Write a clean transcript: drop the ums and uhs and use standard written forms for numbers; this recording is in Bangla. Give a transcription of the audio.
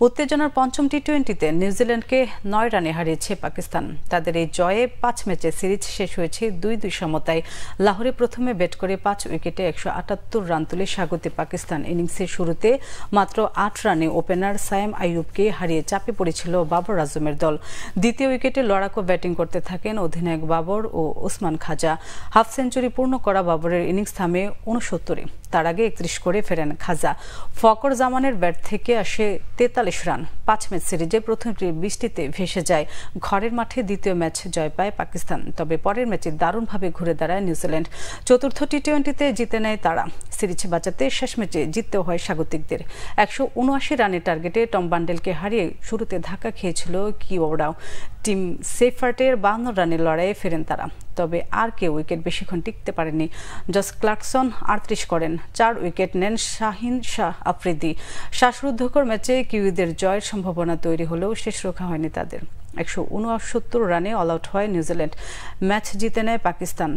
উত্তেজনার পঞ্চম টি-20তে নিউজিল্যান্ডকে ৯ রানে হারিয়েছে পাকিস্তান। তাদের এই জয়ে ৫ ম্যাচের সিরিজ শেষ হয়েছে ২-২ সমতায়। লাহোরে প্রথমে ব্যাট করে ৫ উইকেটে ১৭৮ রান তুলে স্বাগতিক পাকিস্তান ইনিংসের শুরুতে মাত্র ৮ রানে ওপেনার সায়েম আইয়ুবকে হারিয়ে চাপে পড়েছিল বাবর আজমের দল। দ্বিতীয় উইকেটে লড়াকু ব্যাটিং করতে থাকেন অধিনায়ক বাবর ও ওসমান খাজা। হাফ সেঞ্চুরি পূর্ণ করা বাবরের ইনিংস থামে ৬৯-এ। তার আগে ৩১ করে ফেরেন খাজা। ফকর জামানের ব্যাট থেকে আসে ৪৩ রান। ৫ ম্যাচ সিরিজে প্রথমটি বৃষ্টিতে ভেসে যায়। ঘরের মাঠে দ্বিতীয় ম্যাচ জয় পায় পাকিস্তান। তবে পরের ম্যাচে দারুণভাবে ঘুরে দাঁড়ায় নিউজিল্যান্ড। চতুর্থ টি-20তে জিতে নেয় তারা। সিরিজ বাঁচাতে শেষ ম্যাচে জিততেও হয় স্বাগতিকদের। ১৭৯ রানের টার্গেটে টম বান্ডেলকে হারিয়ে শুরুতে ধাক্কা খেয়েছিল কিউবারাও। টিম সেফার্টের ৫২ রানের লড়াইয়ে ফেরেন তারা। তবে আর কেউ উইকেট বেশিক্ষণ টিকতে পারেনি। জস ক্লার্কসন ৩৮ করেন। ৪ উইকেট নেন শাহিন শাহ আফ্রিদি। শ্বাসরুদ্ধকর ম্যাচে কিউইদের জয়ের সম্ভাবনা তৈরি হলেও শেষ রক্ষা হয়নি তাদের। ১৬৯ রানে অল আউট হয় নিউজিল্যান্ড। ম্যাচ জিতে নেয় পাকিস্তান।